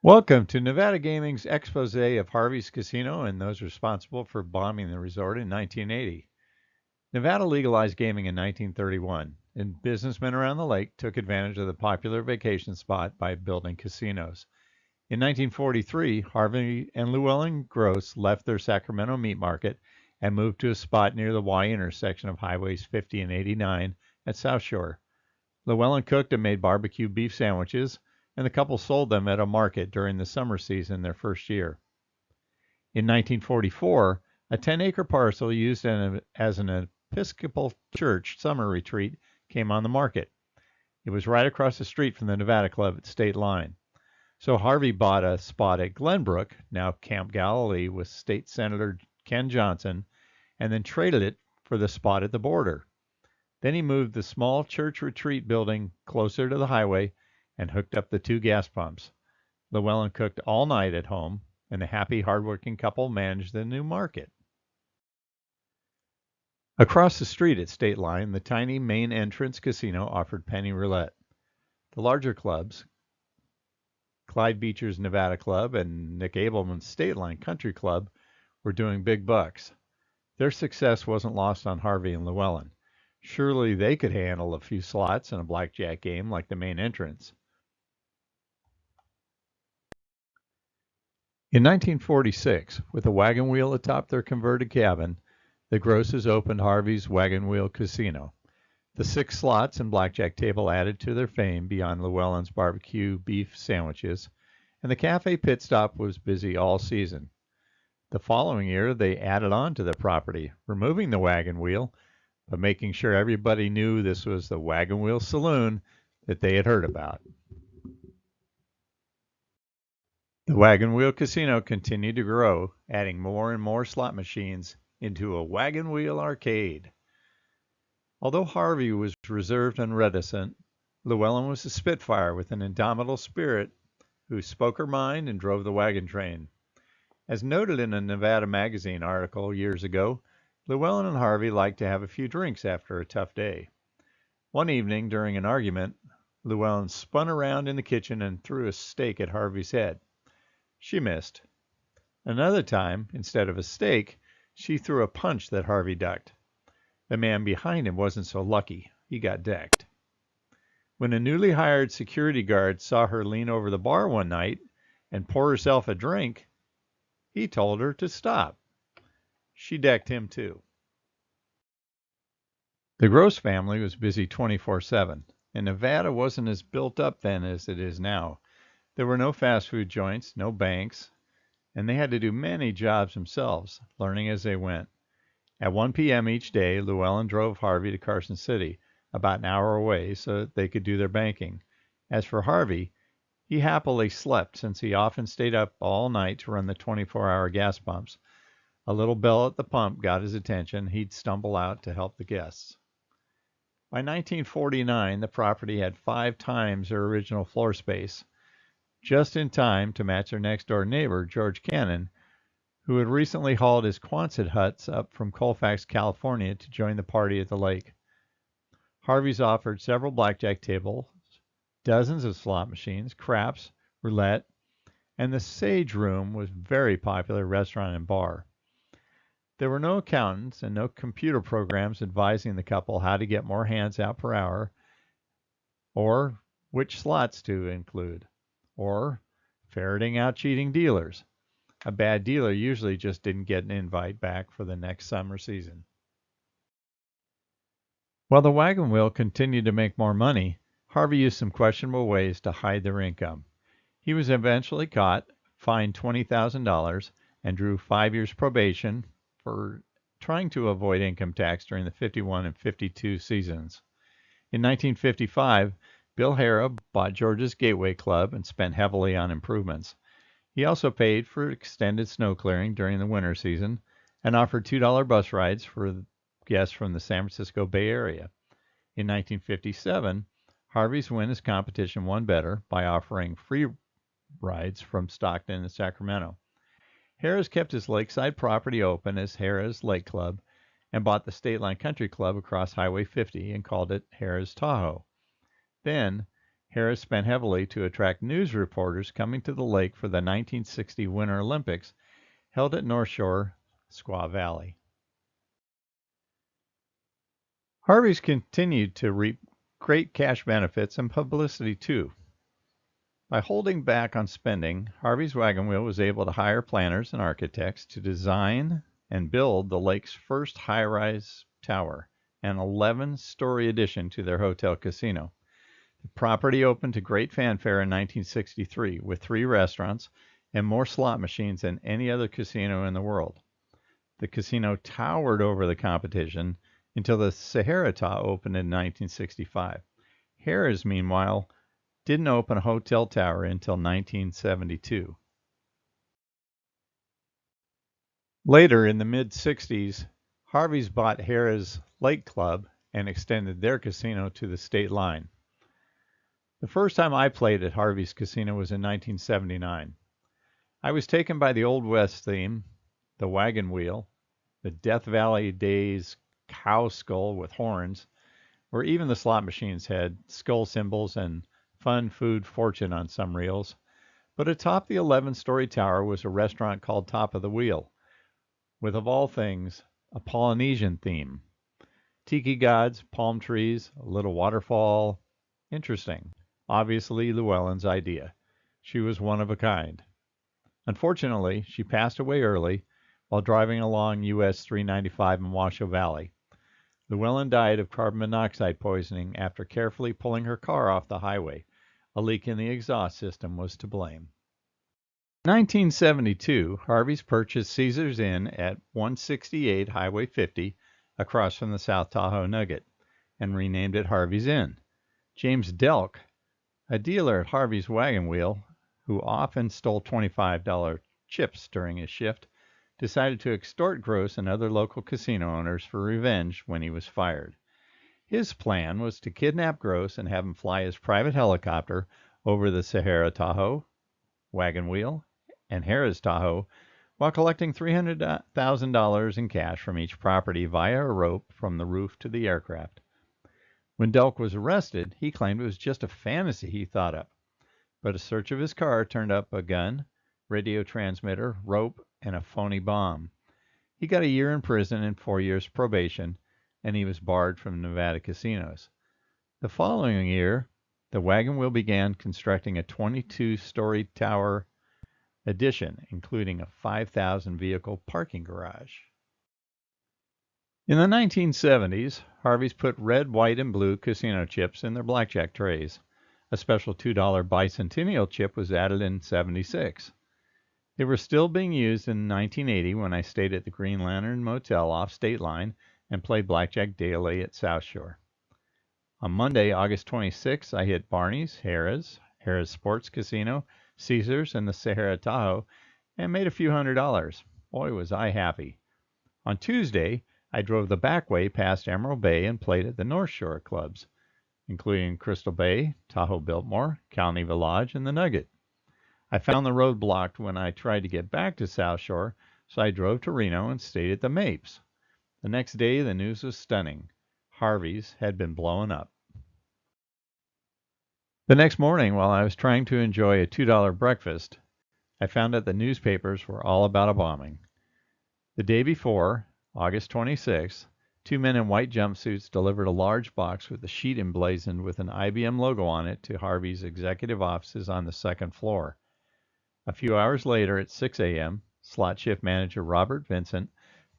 Welcome to Nevada Gaming's expose of Harvey's Casino and those responsible for bombing the resort in 1980. Nevada legalized gaming in 1931, and businessmen around the lake took advantage of the popular vacation spot by building casinos. In 1943, Harvey and Llewellyn Gross left their Sacramento meat market and moved to a spot near the Y intersection of Highways 50 and 89 at South Shore. Llewellyn cooked and made barbecue beef sandwiches, and the couple sold them at a market during the summer season their first year. In 1944, a 10-acre parcel used as an Episcopal church summer retreat came on the market. It was right across the street from the Nevada Club at State Line. So Harvey bought a spot at Glenbrook, now Camp Galilee, with State Senator Ken Johnson, and then traded it for the spot at the border. Then he moved the small church retreat building closer to the highway and hooked up the two gas pumps. Llewellyn cooked all night at home, and the happy, hardworking couple managed the new market. Across the street at State Line, the tiny main entrance casino offered penny roulette. The larger clubs, Clyde Beecher's Nevada Club and Nick Abelman's State Line Country Club, were doing big bucks. Their success wasn't lost on Harvey and Llewellyn. Surely they could handle a few slots and a blackjack game like the main entrance. In 1946, with a wagon wheel atop their converted cabin, the Grosses opened Harvey's Wagon Wheel Casino. The 6 slots and blackjack table added to their fame beyond Llewellyn's barbecue beef sandwiches, and the cafe pit stop was busy all season. The following year, they added on to the property, removing the wagon wheel, but making sure everybody knew this was the Wagon Wheel Saloon that they had heard about. The Wagon Wheel Casino continued to grow, adding more and more slot machines into a wagon wheel arcade. Although Harvey was reserved and reticent, Llewellyn was a spitfire with an indomitable spirit who spoke her mind and drove the wagon train. As noted in a Nevada Magazine article years ago, Llewellyn and Harvey liked to have a few drinks after a tough day. One evening, during an argument, Llewellyn spun around in the kitchen and threw a steak at Harvey's head. She missed. Another time, instead of a steak, she threw a punch that Harvey ducked. The man behind him wasn't so lucky. He got decked. When a newly hired security guard saw her lean over the bar one night and pour herself a drink, he told her to stop. She decked him too. The Gross family was busy 24/7, and Nevada wasn't as built up then as it is now. There were no fast food joints, no banks, and they had to do many jobs themselves, learning as they went. At 1 p.m. each day, Llewellyn drove Harvey to Carson City, about an hour away, so that they could do their banking. As for Harvey, he happily slept since he often stayed up all night to run the 24-hour gas pumps. A little bell at the pump got his attention. He'd stumble out to help the guests. By 1949, the property had 5 times their original floor space, just in time to match their next-door neighbor, George Cannon, who had recently hauled his Quonset huts up from Colfax, California, to join the party at the lake. Harvey's offered several blackjack tables, dozens of slot machines, craps, roulette, and the Sage Room was a very popular restaurant and bar. There were no accountants and no computer programs advising the couple how to get more hands out per hour, or which slots to include, or ferreting out cheating dealers. A bad dealer usually just didn't get an invite back for the next summer season. While the wagon wheel continued to make more money, Harvey used some questionable ways to hide their income. He was eventually caught, fined $20,000, and drew 5 years probation for trying to avoid income tax during the 51 and 52 seasons. In 1955, Bill Harrah bought George's Gateway Club and spent heavily on improvements. He also paid for extended snow clearing during the winter season and offered $2 bus rides for guests from the San Francisco Bay Area. In 1957, Harvey's win as competition won better by offering free rides from Stockton and Sacramento. Harrah's kept his lakeside property open as Harrah's Lake Club and bought the State Line Country Club across Highway 50 and called it Harrah's Tahoe. Then, Harris spent heavily to attract news reporters coming to the lake for the 1960 Winter Olympics held at North Shore, Squaw Valley. Harvey's continued to reap great cash benefits and publicity too. By holding back on spending, Harvey's Wagon Wheel was able to hire planners and architects to design and build the lake's first high-rise tower, an 11-story addition to their hotel casino. The property opened to great fanfare in 1963 with 3 restaurants and more slot machines than any other casino in the world. The casino towered over the competition until the Sahara Tahoe opened in 1965. Harrah's, meanwhile, didn't open a hotel tower until 1972. Later, in the mid-60s, Harvey's bought Harrah's Lake Club and extended their casino to the state line. The first time I played at Harvey's Casino was in 1979. I was taken by the Old West theme, the wagon wheel, the Death Valley Days cow skull with horns, where even the slot machines had skull symbols and fun food fortune on some reels. But atop the 11-story tower was a restaurant called Top of the Wheel, with, of all things, a Polynesian theme. Tiki gods, palm trees, a little waterfall. Interesting. Obviously Llewellyn's idea. She was one of a kind. Unfortunately, she passed away early while driving along US 395 in Washoe Valley. Llewellyn died of carbon monoxide poisoning after carefully pulling her car off the highway. A leak in the exhaust system was to blame. In 1972, Harvey's purchased Caesar's Inn at 168 Highway 50 across from the South Tahoe Nugget and renamed it Harvey's Inn. James Delk, a dealer at Harvey's Wagon Wheel, who often stole $25 chips during his shift, decided to extort Gross and other local casino owners for revenge when he was fired. His plan was to kidnap Gross and have him fly his private helicopter over the Sahara Tahoe, Wagon Wheel, and Harrah's Tahoe while collecting $300,000 in cash from each property via a rope from the roof to the aircraft. When Delk was arrested, he claimed it was just a fantasy he thought up, but a search of his car turned up a gun, radio transmitter, rope, and a phony bomb. He got a year in prison and 4 years probation, and he was barred from Nevada casinos. The following year, the Wagon Wheel began constructing a 22-story tower addition, including a 5,000-vehicle parking garage. In the 1970s, Harvey's put red, white, and blue casino chips in their blackjack trays. A special $2 bicentennial chip was added in '76. They were still being used in 1980 when I stayed at the Green Lantern Motel off State Line and played blackjack daily at South Shore. On Monday, August 26, I hit Barney's, Harrah's Sports Casino, Caesar's, and the Sahara Tahoe and made a few $100s. Boy, was I happy. On Tuesday, I drove the back way past Emerald Bay and played at the North Shore clubs, including Crystal Bay, Tahoe Biltmore, Calneva Lodge, and the Nugget. I found the road blocked when I tried to get back to South Shore, so I drove to Reno and stayed at the Mapes. The next day, the news was stunning. Harvey's had been blown up. The next morning, while I was trying to enjoy a $2 breakfast, I found that the newspapers were all about a bombing. The day before, August 26th, 2 men in white jumpsuits delivered a large box with a sheet emblazoned with an IBM logo on it to Harvey's executive offices on the second floor. A few hours later, at 6 a.m., slot shift manager Robert Vincent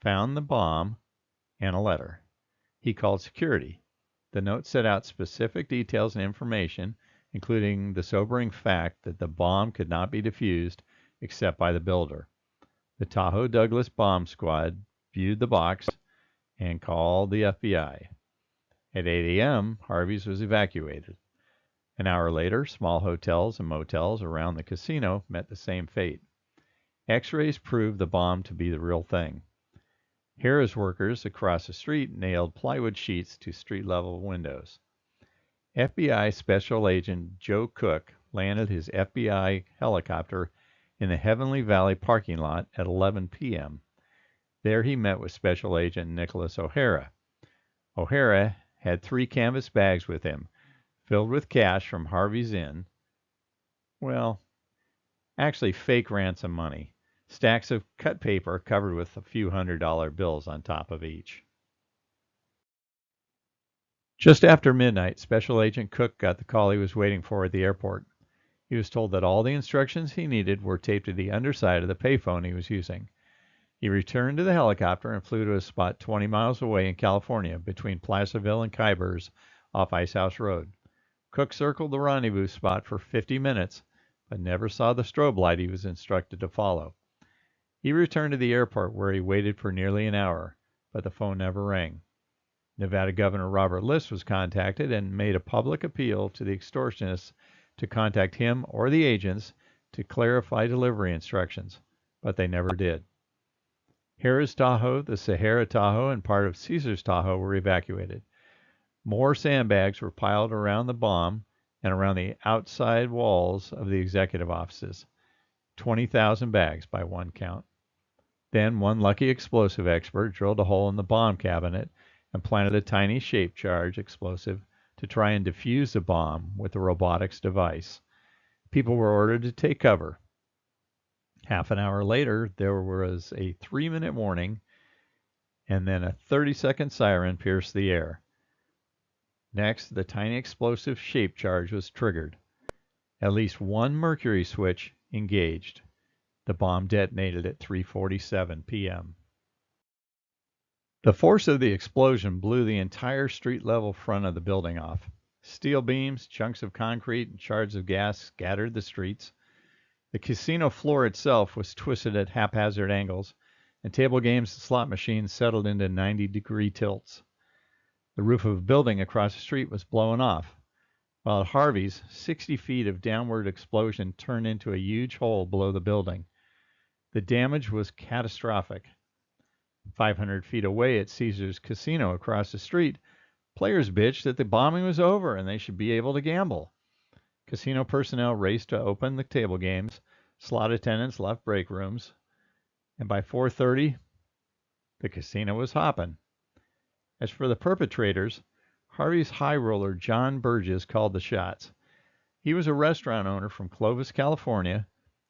found the bomb and a letter. He called security. The note set out specific details and information, including the sobering fact that the bomb could not be defused except by the builder. The Tahoe Douglas bomb squad viewed the box and called the FBI. At 8 a.m., Harvey's was evacuated. An hour later, small hotels and motels around the casino met the same fate. X-rays proved the bomb to be the real thing. Harrah's workers across the street nailed plywood sheets to street-level windows. FBI Special Agent Joe Cook landed his FBI helicopter in the Heavenly Valley parking lot at 11 p.m. There he met with Special Agent Nicholas O'Hara. O'Hara had 3 canvas bags with him, filled with cash from Harvey's Inn. Well, actually fake ransom money. Stacks of cut paper covered with a few $100 bills on top of each. Just after midnight, Special Agent Cook got the call he was waiting for at the airport. He was told that all the instructions he needed were taped to the underside of the payphone he was using. He returned to the helicopter and flew to a spot 20 miles away in California between Placerville and Kybers off Icehouse Road. Cook circled the rendezvous spot for 50 minutes, but never saw the strobe light he was instructed to follow. He returned to the airport where he waited for nearly an hour, but the phone never rang. Nevada Governor Robert List was contacted and made a public appeal to the extortionists to contact him or the agents to clarify delivery instructions, but they never did. Harrah's Tahoe, the Sahara Tahoe, and part of Caesar's Tahoe were evacuated. More sandbags were piled around the bomb and around the outside walls of the executive offices. 20,000 bags by one count. Then one lucky explosive expert drilled a hole in the bomb cabinet and planted a tiny shape charge explosive to try and defuse the bomb with the robotics device. People were ordered to take cover. Half an hour later, there was a 3-minute warning, and then a 30-second siren pierced the air. Next, the tiny explosive shape charge was triggered. At least one mercury switch engaged. The bomb detonated at 3:47 p.m. The force of the explosion blew the entire street-level front of the building off. Steel beams, chunks of concrete, and shards of gas scattered the streets. The casino floor itself was twisted at haphazard angles, and table games and slot machines settled into 90-degree tilts. The roof of a building across the street was blown off, while at Harvey's, 60 feet of downward explosion turned into a huge hole below the building. The damage was catastrophic. 500 feet away at Caesar's Casino across the street, players bitched that the bombing was over and they should be able to gamble. Casino personnel raced to open the table games, slot attendants left break rooms, and by 4:30, the casino was hopping. As for the perpetrators, Harvey's high roller John Burgess called the shots. He was a restaurant owner from Clovis, California,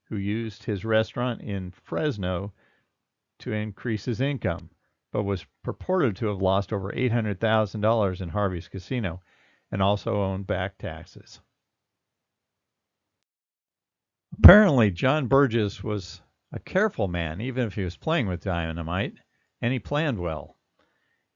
who used his restaurant in Fresno to increase his income, but was purported to have lost over $800,000 in Harvey's casino and also owed back taxes. Apparently, John Burgess was a careful man, even if he was playing with dynamite, and he planned well.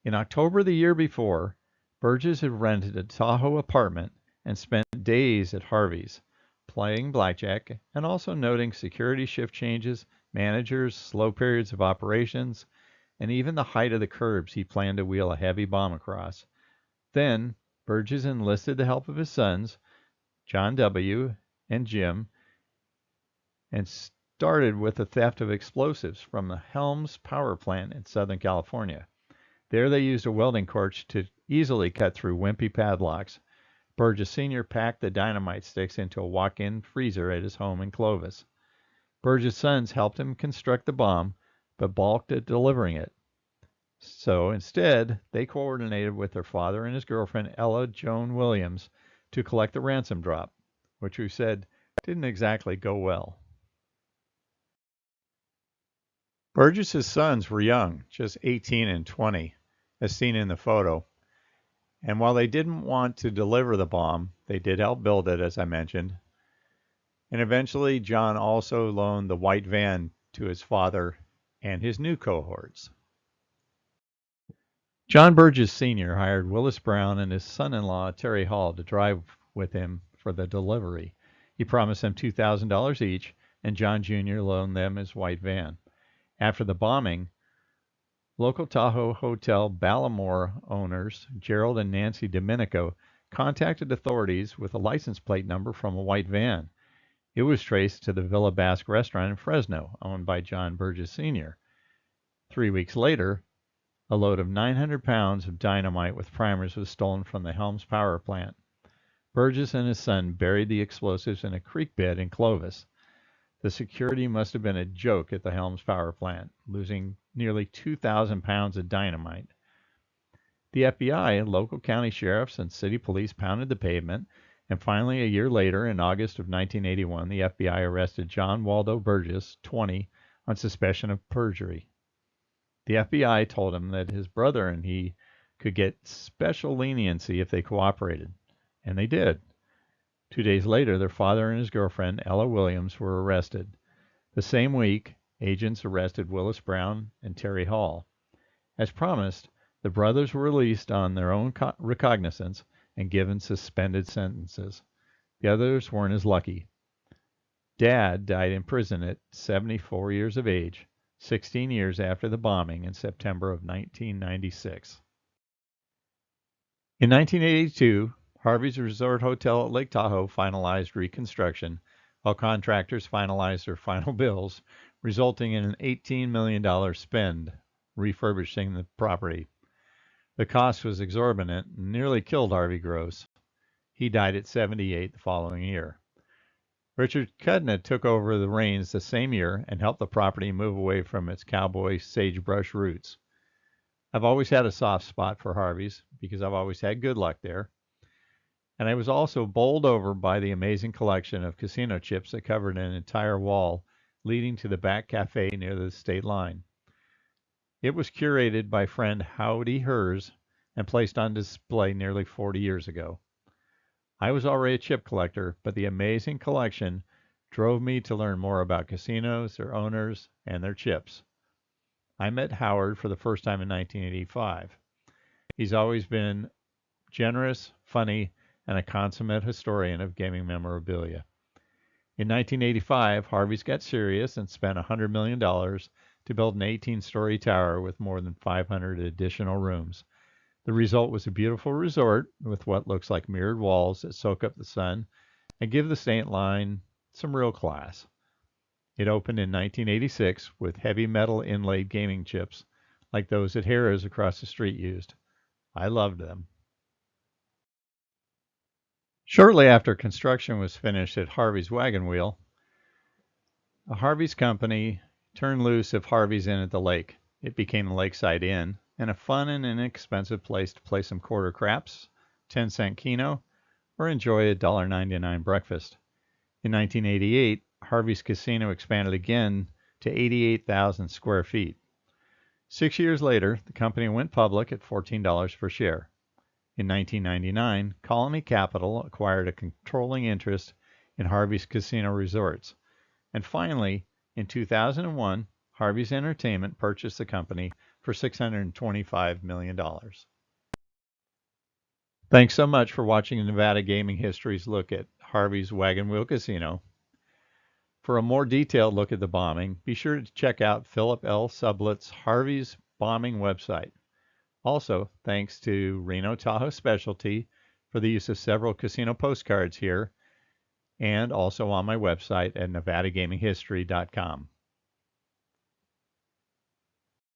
In October the year before, Burgess had rented a Tahoe apartment and spent days at Harvey's, playing blackjack and also noting security shift changes, managers, slow periods of operations, and even the height of the curbs he planned to wheel a heavy bomb across. Then, Burgess enlisted the help of his sons, John W. and Jim, and started with the theft of explosives from the Helms power plant in Southern California. There they used a welding torch to easily cut through wimpy padlocks. Burgess Sr. packed the dynamite sticks into a walk-in freezer at his home in Clovis. Burgess' sons helped him construct the bomb, but balked at delivering it. So instead, they coordinated with their father and his girlfriend, Ella Joan Williams, to collect the ransom drop, which we said didn't exactly go well. Burgess's sons were young, just 18 and 20, as seen in the photo. And while they didn't want to deliver the bomb, they did help build it, as I mentioned. And eventually, John also loaned the white van to his father and his new cohorts. John Burgess Sr. hired Willis Brown and his son-in-law, Terry Hall, to drive with him for the delivery. He promised them $2,000 each, and John Jr. loaned them his white van. After the bombing, local Tahoe Hotel Ballamore owners, Gerald and Nancy Domenico, contacted authorities with a license plate number from a white van. It was traced to the Villa Basque restaurant in Fresno, owned by John Burgess Sr. 3 weeks later, a load of 900 pounds of dynamite with primers was stolen from the Helms power plant. Burgess and his son buried the explosives in a creek bed in Clovis. The security must have been a joke at the Helms power plant, losing nearly 2,000 pounds of dynamite. The FBI, local county sheriffs, and city police pounded the pavement, and finally, a year later, in August of 1981, the FBI arrested John Waldo Burgess, 20, on suspicion of perjury. The FBI told him that his brother and he could get special leniency if they cooperated, and they did. 2 days later, their father and his girlfriend, Ella Williams, were arrested. The same week, agents arrested Willis Brown and Terry Hall. As promised, the brothers were released on their own recognizance and given suspended sentences. The others weren't as lucky. Dad died in prison at 74 years of age, 16 years after the bombing in September of 1996. In 1982, Harvey's Resort Hotel at Lake Tahoe finalized reconstruction, while contractors finalized their final bills, resulting in an $18 million spend refurbishing the property. The cost was exorbitant and nearly killed Harvey Gross. He died at 78 the following year. Richard Cudnett took over the reins the same year and helped the property move away from its cowboy sagebrush roots. I've always had a soft spot for Harvey's because I've always had good luck there. And I was also bowled over by the amazing collection of casino chips that covered an entire wall leading to the back cafe near the state line. It was curated by friend Howdy Hers and placed on display nearly 40 years ago. I was already a chip collector, but the amazing collection drove me to learn more about casinos, their owners, and their chips. I met Howard for the first time in 1985. He's always been generous, funny, and a consummate historian of gaming memorabilia. In 1985, Harvey's got serious and spent $100 million to build an 18-story tower with more than 500 additional rooms. The result was a beautiful resort with what looks like mirrored walls that soak up the sun and give the state line some real class. It opened in 1986 with heavy metal inlaid gaming chips like those that Harrah's across the street used. I loved them. Shortly after construction was finished at Harvey's Wagon Wheel, Harvey's company turned loose of Harvey's Inn at the lake. It became a Lakeside Inn and a fun and inexpensive place to play some quarter craps, 10-cent keno, or enjoy a $1.99 breakfast. In 1988, Harvey's Casino expanded again to 88,000 square feet. 6 years later, the company went public at $14 per share. In 1999, Colony Capital acquired a controlling interest in Harvey's Casino Resorts. And finally, in 2001, Harvey's Entertainment purchased the company for $625 million. Thanks so much for watching Nevada Gaming History's look at Harvey's Wagon Wheel Casino. For a more detailed look at the bombing, be sure to check out Philip L. Sublet's Harvey's Bombing website. Also, thanks to Reno Tahoe Specialty for the use of several casino postcards here, and also on my website at nevadagaminghistory.com.